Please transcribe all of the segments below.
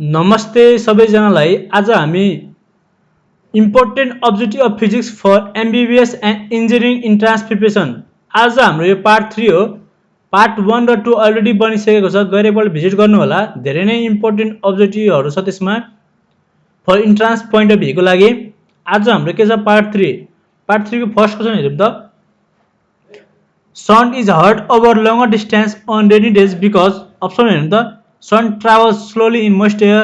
नमस्ते सबैजनालाई। आज हामी important objective of physics for MBBS and engineering entrance preparation. आज हाम्रो यो पार्ट 3 हो। पार्ट 1 र 2 अलरेडी बनिसकेको छ, गएर एकपल्ट भिजिट गर्नु होला। धेरै नै इम्पोर्टेन्ट अब्जेक्टिभहरू छ त्यसमा फर इन्ट्रान्स पोइन्ट अफ भ्यूको लागि। आज हाम्रो के छ पार्ट 3। पार्ट 3 को फर्स्ट क्वेसन हेरौँ त। Sound is heard over longer distance on rainy days because option हेरौँ त। Sun travels slowly in moist air.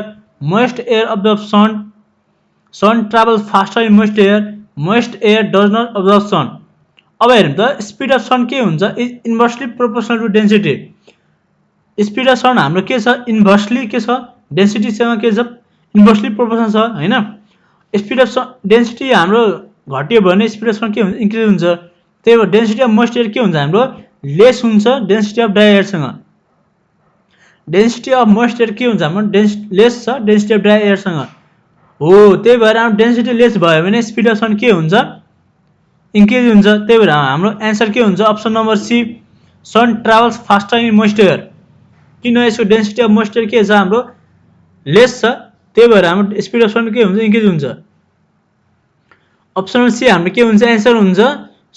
Moist air absorbs sun. Sun travels faster in moist air. Moist air does not absorb sun. अब हेरौँ त speed of sound के हुन्छ is inversely proportional to density. Speed of sound हाम्रो के छ inversely के छ डेन्सिटीसँग के छ इन्भर्सली प्रोपोर्सनल छ हैन। स्पिड अफ सन डेन्सिटी हाम्रो घट्यो भने स्पिड अफ सन के हुन्छ इन्क्रिज हुन्छ। त्यही भएर डेन्सिटी अफ मोइस्ट एयर के हुन्छ हाम्रो लेस हुन्छ डेन्सिटी अफ ड्राई एयरसँग। डेन्सिटी अफ मोइस्ट एयर के हुन्छ हाम्रो लेस छ डेन्सिटी अफ ड्राई एयरसँग हो। त्यही भएर हाम्रो डेन्सिटी लेस भयो भने स्पिड अफ सन के हुन्छ इन्क्रिज हुन्छ। त्यही भएर हाम्रो एन्सर के हुन्छ option number C sun travels faster in moist air. किन यसको डेन्सिटी अफ मोइस्ट एयर के छ हाम्रो लेस छ, त्यही भएर हाम्रो स्पिड अफ सन के हुन्छ इन्क्रिज हुन्छ। अप्सन नम्बर सी हाम्रो के हुन्छ एन्सर हुन्छ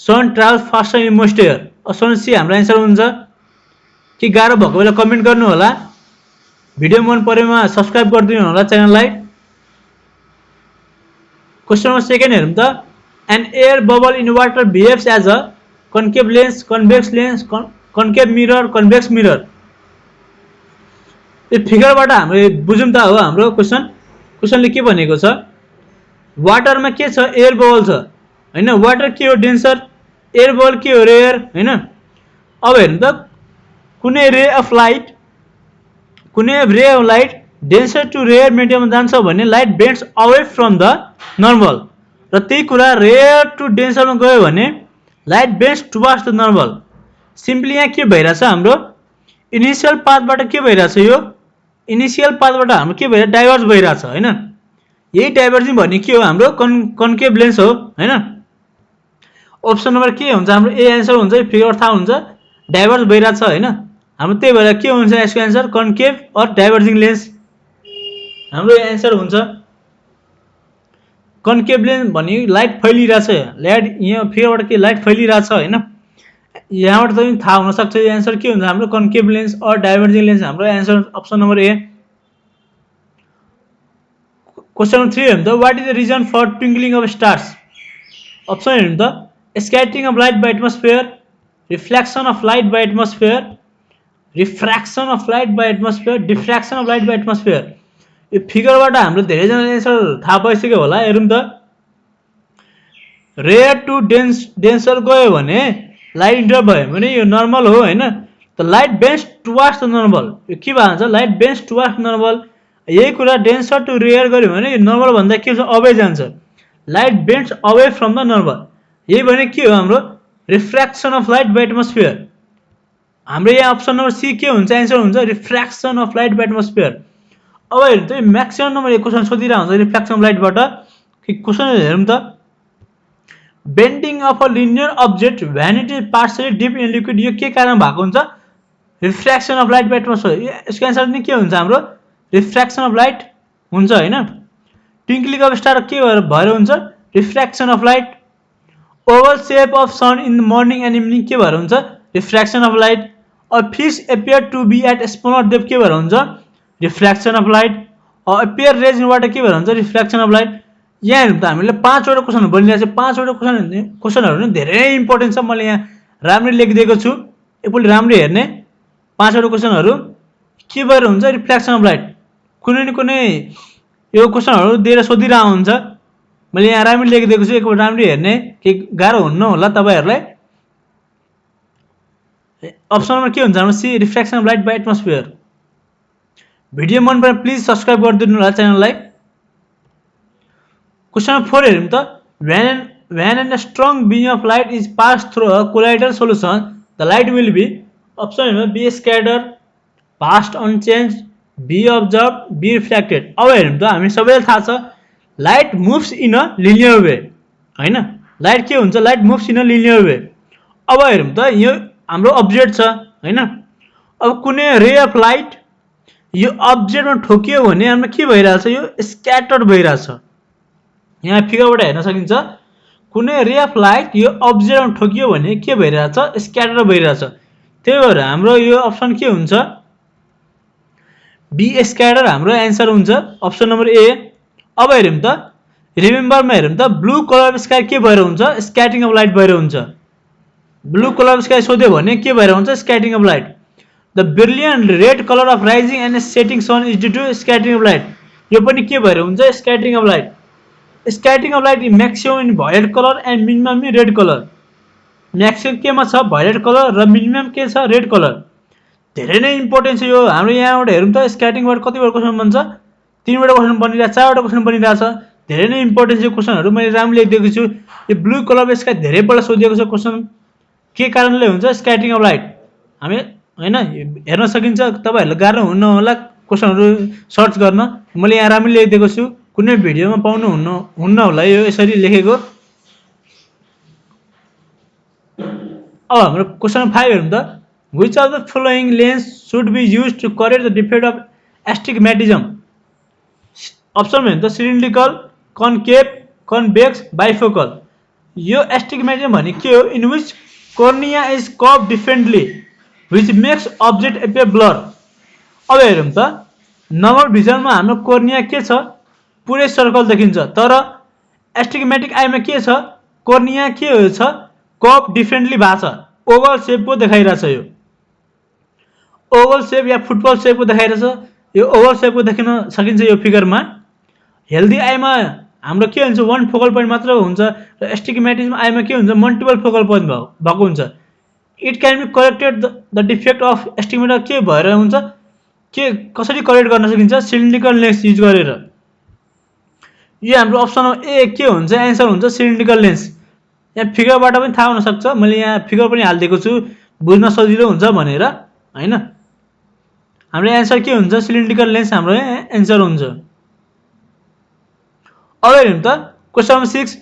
sound travels faster in moist air. Option number C हाम्रो एन्सर हुन्छ। कि गाह्रो भएको बेला कमेन्ट गर्नु होला। भिडियो मन परेमा सब्स्क्राइब गरिदिनु होला च्यानललाई। क्वेसन नम्बर सेकेन्ड हेरौँ त। An air bubble in water behaves as a concave lens, concave mirror, convex mirror. यो फिगरबाट हाम्रो बुझौँ त हो हाम्रो क्वेसनले के भनेको छ वाटरमा के छ एयर बबल छ हैन। वाटर के हो डेन्सर, एयर बबल के हो रेयर हैन। अब हेर्नु त कुनै ray of light denser to rare मिडियममा जान्छ भने light bends away from the normal. र त्यही कुरा रेयर टु डेन्सरमा गयो भने light bends towards the normal. Simply यहाँ के भइरहेछ हाम्रो इनिसियल पाथबाट के भइरहेछ यो इनिसियल पाथबाट हाम्रो के भइरहेछ डाइभर्ज भइरहेछ हैन। यही डाइभर्जिङ भन्ने के हो हाम्रो कन्केभ लेन्स हो हैन। अप्सन नम्बर के हुन्छ हाम्रो ए एन्सर हुन्छ। यो फिगर थाहा हुन्छ डाइभर्ज भइरहेछ हैन हाम्रो। त्यही भएर के हुन्छ यसको answer concave or diverging lens हाम्रो एन्सर हुन्छ। कन्केभ लेन्स भन्ने लाइट फैलिरहेछ लाइट यहाँ फिगरबाट के लाइट फैलिरहेछ हैन। यहाँबाट तपाईँ थाहा हुनसक्छ यो एन्सर के हुन्छ हाम्रो concave lens or diverging lens हाम्रो answer option number A. Question number 3 हेर्नु त what is the reason for twinkling of stars. Option हेर्नु त scattering of light by atmosphere, reflection of light by atmosphere, refraction of light by atmosphere, diffraction of light by atmosphere. यो फिगरबाट हाम्रो धेरैजनाले answer थाहा पाइसक्यो होला। हेरौँ त रेयर टु डेन्सर गयो भने लाइट इन्टरप्ट भयो भने यो नर्मल हो हैन। त light bends towards the normal. यो के भन्छ लाइट बेन्ड्स टुवर्ड्स नर्मल। यही कुरा डेन्सर टु रेयर गर्यो भने यो नर्मल भन्दा के छ अवे जान्छ light bends away from the normal. यही भने के हो हाम्रो refraction of light by atmosphere. हाम्रो यहाँ अप्सन नम्बर सी के हुन्छ एन्सर हुन्छ refraction of light by atmosphere. अब हेर्नु त म्याक्सिमम नम्बर एक क्वेसन सोधिरहेको हुन्छ रिफ्र्याक्सन अफ लाइटबाट। क्वेसन हेरौँ त bending of a linear object when it is partially dip in liquid. यो के कारण भएको हुन्छ refraction of light by atmosphere. यसको एन्सर नि के हुन्छ हाम्रो रिफ्र्याक्सन अफ लाइट हुन्छ हैन। ट्विङ्कलिङ अफ स्टार के भएर हुन्छ refraction of light. Oval shape of sun in the morning and evening के भएर हुन्छ refraction of light. A fish appear to be at smaller depth के भएर हुन्छ refraction of light. Appear rays in water के भएर हुन्छ रिफ्र्याक्सन अफ लाइट। यहाँ हेर्नु त हामीले 5वटा क्वेसनहरू बनिरहेको छ। 5वटा क्वेसनहरू नि धेरै इम्पोर्टेन्ट छ। मैले यहाँ राम्ररी लेखिदिएको छु एकपल्ट राम्ररी हेर्ने। 5वटा क्वेसनहरू के भएर हुन्छ रिफ्र्याक्सन अफ लाइट। कुनै न कुनै यो क्वेसनहरू दिएर सोधिरहेको हुन्छ। मैले यहाँ राम्ररी लेखिदिएको छु एकपल्ट राम्ररी हेर्ने के गाह्रो हुन्न होला तपाईँहरूलाई। अप्सन नम्बर के हुन्छ हाम्रो C refraction of light by atmosphere. Video मन परे प्लिज सब्स्क्राइब गरिदिनु होला च्यानललाई। क्वेसन नम्बर 4 हेरौँ त when an strong beam of light is passed through a colloidal solution the light will be option हेर्नु be scattered, passed unchanged, be absorbed, be reflected. अब हेरौँ त हामी सबैलाई थाहा छ light moves in a linear way हैन। Light के हुन्छ light moves in a linear way. अब हेरौँ त यो हाम्रो अब्जेक्ट छ हैन। अब कुनै रे अफ लाइट यो अब्जेक्टमा ठोकियो भने हाम्रो के भइरहेछ, यो स्क्याटर्ड भइरहेछ। यहाँ फिगरबाट हेर्न सकिन्छ कुनै रे अफ लाइट यो अब्जेक्टमा ठोकियो भने के भइरहेछ, स्क्याटर्ड भइरहेछ। त्यही भएर हाम्रो यो अप्सन के हुन्छ, बी स्क्याटर हाम्रो एन्सर हुन्छ, अप्सन नम्बर ए। अब हेरौँ त रिमेम्बरमा हेरौँ त ब्लू कलर स्काई के भएर हुन्छ, स्क्याटरिङ अफ लाइट भएर हुन्छ। ब्लू कलर स्काई सोध्यो भने के भएर हुन्छ, scattering of light. The brilliant red colour of rising and setting sun is due to scattering of light, यो पनि के भएर हुन्छ, scattering of light. Scattering of light maximum in violet colour and minimum in red colour. Maximum केमा छ, violate colour, र minimum के छ, रेड कलर। धेरै नै इम्पोर्टेन्ट छ यो। हाम्रो यहाँबाट हेरौँ त स्क्याटरिङबाट कतिवटा क्वेसन बन्छ, 3वटा क्वेसन बनिरहेछ, 4वटा क्वेसन बनिरहेछ। धेरै नै इम्पोर्टेन्ट छ क्वेसनहरू, मैले राम्रो लेखिदिएको छु। यो ब्लू कलर स्काई धेरैपल्ट सोधिएको छ क्वेसन, के कारणले हुन्छ, स्क्याटरिङ अफ लाइट। हामी हैन हेर्न सकिन्छ, तपाईहरुले गाह्रो हुन्न होला क्वेसनहरू सर्च गर्न, मैले यहाँ राम्रो लेखिदिएको छु, कुनै भिडियोमा पाउनु हुन्न होला यो यसरी लेखेको। अब हाम्रो क्वेसन 5 हेरौँ त, which of the following lens should be used to correct the defect of astigmatism? Option हेर्नु त सिलिन्ड्रिकल, कन्केभ, कन्भेक्स, बाइफोकल। यो एस्टिग्मेटिज्म भने के हो, in which cornea is curve differently which makes object appear blur. अब हेरौँ त normal भिजनमा हाम्रो कर्निया के छ, पुरै सर्कल देखिन्छ, तर एस्टिग्मेटिक आइमा के छ, कर्निया के छ, कर्व डिफरेन्टली भएको छ, ओभल सेपको देखाइरहेछ। यो ओभल सेप या फुटबल सेपको देखाइरहेछ, यो ओभल सेपको देखिन सकिन्छ यो फिगरमा। हेल्दी आइमा हाम्रो के हुन्छ, वन फोकल पोइन्ट मात्र हुन्छ, र एस्टिग्मेटिज्म आइमा के हुन्छ, मल्टिपल फोकल पोइन्ट भएको हुन्छ। It can be corrected the defect of astigmatism के भएर हुन्छ, के कसरी करेक्ट गर्न सकिन्छ, सिलिन्ड्रिकल लेन्स युज गरेर। यो हाम्रो अप्सन ए के हुन्छ, एन्सर हुन्छ सिलिन्ड्रिकल लेन्स। यहाँ फिगरबाट पनि थाहा हुन सक्छ, मैले यहाँ फिगर पनि हालिदिएको छु बुझ्न सजिलो हुन्छ भनेर हैन। हाम्रो एन्सर के हुन्छ, सिलिन्ड्रिकल लेन्स हाम्रो एन्सर हुन्छ। अब हेरौँ त question number 6,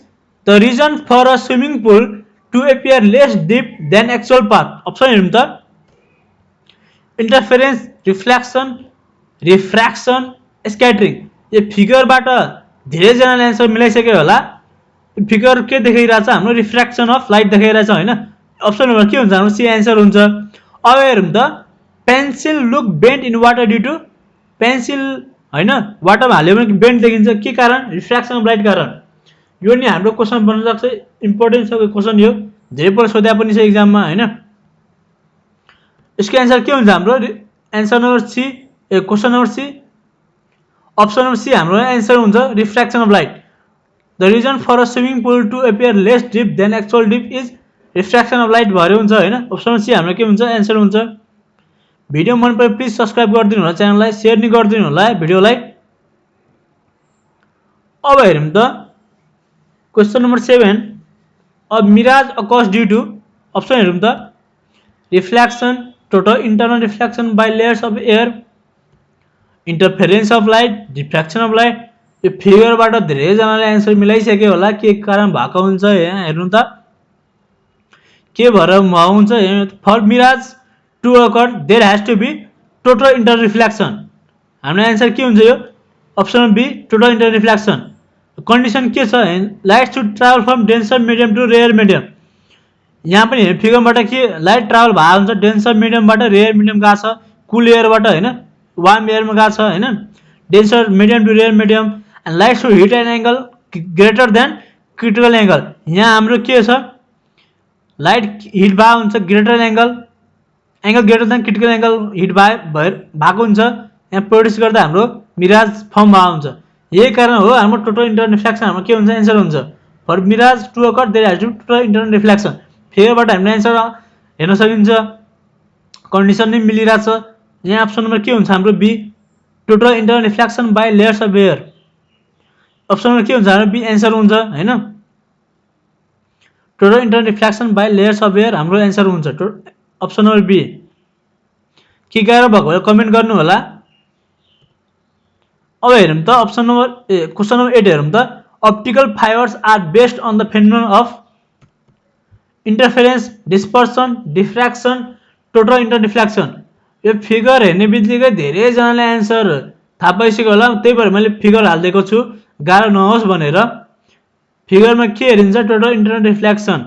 the reason for a swimming pool to appear less deep than actual path. Option हेरौँ त इन्टरफेरेन्स, रिफ्लेक्सन, रिफ्र्याक्सन, स्क्याटरिङ। यो फिगरबाट धेरैजनाले एन्सर मिलाइसक्यो होला। फिगर के देखाइरहेछ, हाम्रो रिफ्र्याक्सन अफ लाइट देखाइरहेछ हैन। अप्सन नम्बर के हुन्छ, हाम्रो सी एन्सर हुन्छ। अब हेरौँ त pencil look bend in water due to, pencil हैन वाटरमा हाल्यो भने बेन्ड देखिन्छ, के कारण, रिफ्र्याक्सन अफ लाइट कारण। यो नि हाम्रो क्वेसन बन्न सक्छ, इम्पोर्टेन्ट छ क्वेसन यो, धेरैपल्ट सोधे पनि छ एक्जाममा हैन। यसको एन्सर के हुन्छ, हाम्रो answer number C, question number C, option number C हाम्रो एन्सर हुन्छ, refraction of light. The reason for a swimming pool to appear less deep than actual deep is refraction of light भएर हुन्छ हैन। Option C हाम्रो के हुन्छ, answer हुन्छ। Video मन परे प्लिज सब्सक्राइब गरिदिनु होला च्यानललाई, शेयर नि गरिदिनु होला भिडियोलाई। अब हेरौँ त question number 7, a mirage occurs due to. Option हेरौँ त reflection, total internal reflection by layers of air, interference of light, diffraction of light. यो फिगरबाट धेरैजनाले एन्सर मिलाइसक्यो होला, के कारण भएको हुन्छ। यहाँ हेर्नु त के भएर हुन्छ, for mirage to occur there has to be total internal reflection. हाम्रो एन्सर के हुन्छ, यो option B, total internal reflection. Condition के छ, light should travel from denser medium to rare medium. यहाँ पनि हेर्नु फिगरबाट के लाइट ट्राभल भएको हुन्छ, डेन्सर मिडियमबाट रेयर मिडियम गएको छ, कुल एयरबाट हैन वार्म एयरमा गएको छ हैन, denser medium to rare medium. And light should hit an angle greater than critical angle. यहाँ हाम्रो के छ, लाइट हिट भएको हुन्छ greater angle greater than critical angle hit भएको हुन्छ, यहाँ प्रोड्युस गर्दा हाम्रो मिराज फर्म भएको हुन्छ। यही कारण हो हाम्रो टोटल इन्टरनल रिफ्लेक्सन हाम्रो के हुन्छ, एन्सर हुन्छ। For mirage to occur there has to be total internal reflection. फिगरबाट हामीले एन्सर हेर्न सकिन्छ, कन्डिसन नै मिलिरहेछ। यहाँ अप्सन नम्बर के हुन्छ, हाम्रो B, total internal reflection by layers of air. Option number के हुन्छ, हाम्रो बी एन्सर हुन्छ हैन। Total internal reflection by layers of air हाम्रो एन्सर हुन्छ, अप्सन नम्बर बी। के गाह्रो भएको होला कमेन्ट गर्नु होला। अब हेरौँ त अप्सन नम्बर क्वेसन नम्बर 8 हेरौँ त, optical fibres are based on the phenomenon of interference, dispersion, diffraction, total internal reflection. यो फिगर हेर्ने बित्तिकै धेरैजनाले एन्सर थाहा पाइसक्यो होला, त्यही भएर मैले फिगर हालिदिएको छु गाह्रो नहोस् भनेर। फिगरमा के हेरिन्छ? Total internal reflection.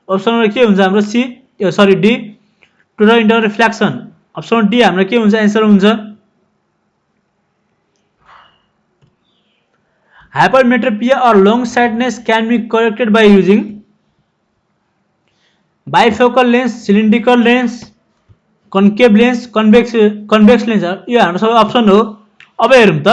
Option number के हुन्छ हाम्रो? C sorry D, total internal reflection. Option D हाम्रो के हुन्छ? एन्सर हुन्छ। Hypermetropia or long sightedness can be corrected by using bifocal lens, cylindrical lens, concave lens, convex lens। यो हाम्रो सबै अप्सन हो। अब हेरौँ त,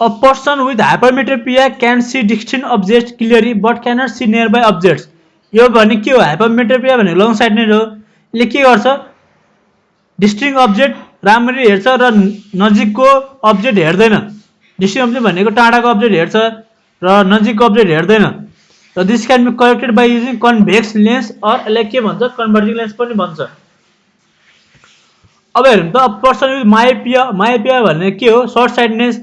a person with hypermetropia can see distant objects clearly but cannot see nearby objects। यो भने के हो? हाइपरमेट्रोपिया भने लङ साइटनेस हो। यसले के गर्छ? डिस्टिङ अब्जेक्ट राम्ररी हेर्छ र नजिकको अब्जेक्ट हेर्दैन। डिस्टिङ अब्जेक्ट भनेको टाढाको अब्जेक्ट हेर्छ र नजिकको अब्जेक्ट हेर्दैन। र this can be corrected by using convex lens or यसलाई के भन्छ? कन्भर्जिङ लेन्स पनि भन्छ। अब हेरौँ त, पर्सन विथ मायोपिया भन्ने के हो? Short sightedness,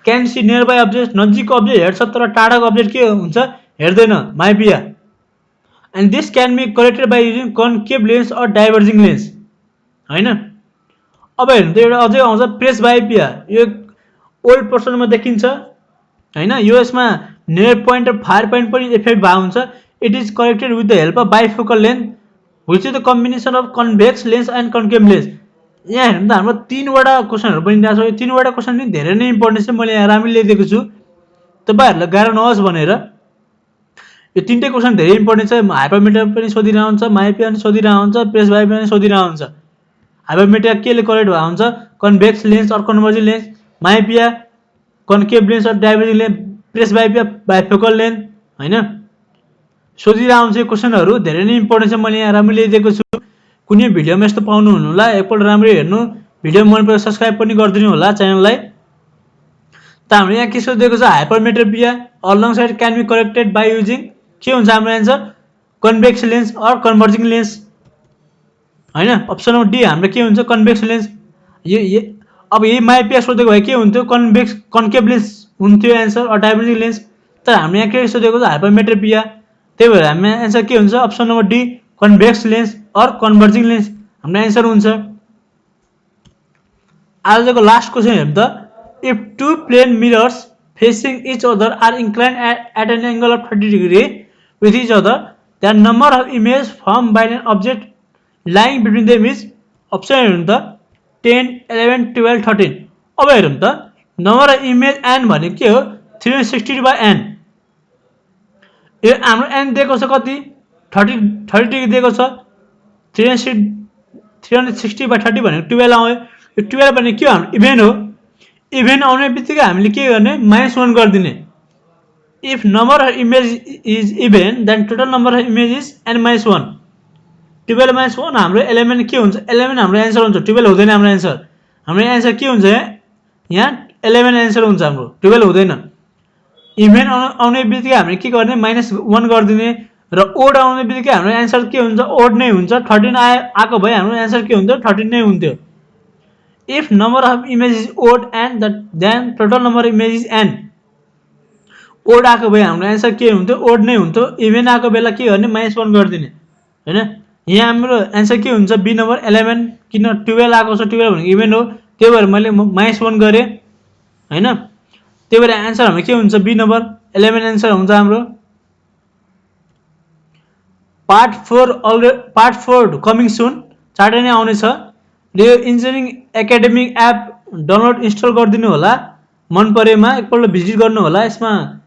can see nearby object, नजिकको अब्जेक्ट हेर्छ तर टाढाको अब्जेक्ट के हुन्छ? हेर्दैन, myopia. And this can be corrected by using concave lens or diverging lens, होइन? अब हेर्नु त, एउटा अझै आउँछ प्रेस बायोपिया। यो ओल्ड पर्सनमा देखिन्छ, होइन? यो यसमा नियर पोइन्ट र फार पोइन्ट पनि इफेक्ट भएको हुन्छ। It is corrected with the help of bifocal lens which is the combination of convex lens and concave lens. यहाँ हेर्नु त, हाम्रो 3वटा क्वेसनहरू बनिरहेको छ। यो 3वटा क्वेसन नि धेरै नै इम्पोर्टेन्ट छ, मैले यहाँ राम्ररी ल्याइदिएको छु तपाईँहरूलाई गाह्रो नहोस् भनेर। यो 3टै क्वेसन धेरै इम्पोर्टेन्ट छ। हाइपरमेट्रिया पनि सोधिरहेको हुन्छ, मायोपिया पनि सोधिरहेको हुन्छ, प्रेस बायोपिया पनि सोधिरहेको हुन्छ। हाइपरमेट्रिया केले करेक्ट भएको हुन्छ? Convex lens or converging lens, myopia concave lens or diverging lens, presbyopia bifocal lens, होइन? सोधिरहेको हुन्छ यो क्वेसनहरू, धेरै नै इम्पोर्टेन्ट छ। मैले यहाँ राम्ररी ल्याइदिएको छु। कुनै भिडियोमा यस्तो पाउनु हुनु होला, एकपल्ट राम्ररी हेर्नु। भिडियो मन पऱ्यो सब्सक्राइब पनि गरिदिनु होला च्यानललाई। त हाम्रो यहाँ के सोधिएको छ? Hypermetropia or long sight can be corrected by using, के हुन्छ हाम्रो answer? Convex lens or converging lens, होइन? अप्सन नम्बर डी हाम्रो के हुन्छ? Convex lens. अब यही मायोपिया सोधेको भए के हुन्थ्यो? कन्केभ लेन्स हुन्थ्यो एन्सर, अर डाइभर्जिङ लेन्स। तर हाम्रो यहाँ के सोधेको छ? हाइपरमेट्रोपिया, त्यही भएर हाम्रो एन्सर के हुन्छ? Option number D, convex lens or converging lens हाम्रो एन्सर हुन्छ। आजको लास्ट क्वेसन हेर्नु त, if two plane mirrors facing each other are inclined at an angle of 30 degree with each other, the number of images formed by an object lying between them is, option हेर्नु त, 10, 11, 12, 13। अब हेरौँ त, number of image n भने के हो? 360/n। यो हाम्रो n दिएको छ कति? 30 डिग्री दिएको छ। 360/30 भनेको 12 आयो। यो 12 भने के हो? हाम्रो इभेन हो। इभेन आउने बित्तिकै हामीले के गर्ने? -1 गरिदिने। If number of image is even, then total number of image is n-1। 12 - 1 हाम्रो 11 के हुन्छ? 11 हाम्रो एन्सर हुन्छ, 12 हुँदैन हाम्रो एन्सर। हाम्रो एन्सर के हुन्छ? यहाँ 11 एन्सर हुन्छ हाम्रो, 12 हुँदैन। इभेन आउने बित्तिकै हामीले के गर्ने? -1 गरिदिने। र ओड आउने बित्तिकै हाम्रो एन्सर के हुन्छ? ओड नै हुन्छ। 13 आएको भए हाम्रो एन्सर के हुन्थ्यो? 13 नै हुन्थ्यो। If number of image is odd and then total number of image is n। Odd आएको भए हाम्रो एन्सर के हुन्थ्यो? ओड नै हुन्थ्यो। इभेन आएको बेला के गर्ने? -1 गरिदिने, होइन? यहाँ हाम्रो एन्सर के हुन्छ? बी नम्बर 11, किन 12 आएको छ? 12 भनेको इभेन हो, त्यही भएर मैले -1 गरेँ, होइन? त्यही भएर एन्सर हाम्रो के हुन्छ? बी नम्बर 11 एन्सर हुन्छ हाम्रो। पार्ट 4 कमिङ सुन, चाँडै नै आउनेछ। यो engineering academic app download install गरिदिनु होला। मन परेमा एकपल्ट भिजिट गर्नु होला। यसमा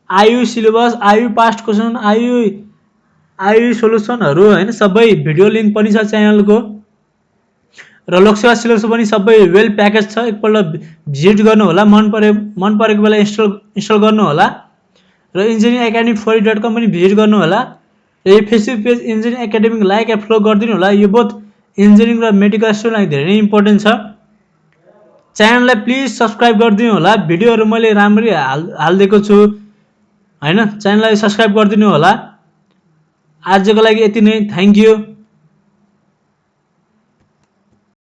आयु सिलेबस, आयु पास्ट क्वेसन, आयु सोलुसनहरू, होइन, सबै भिडियो लिङ्क पनि छ च्यानलको। र लोकसेवा सिलेबस पनि सबै वेल प्याकेज छ। एकपल्ट भिजिट गर्नु होला। मन परेको बेला इन्स्टल गर्नु होला। र इन्जिनियरिङ एकाडेमी fory.com पनि भिजिट गर्नु होला। र यो Facebook page engineering academic like and follow गरिदिनु होला। यो बोथ इन्जिनियरिङ र मेडिकल स्टुडेन्टलाई धेरै नै इम्पोर्टेन्ट छ। च्यानललाई प्लिज सब्सक्राइब गरिदिनु होला। भिडियोहरू मैले राम्ररी हालिदिएको छु, होइन? च्यानललाई सब्सक्राइब गरिदिनु होला। आजको लागि यति नै। Thank you.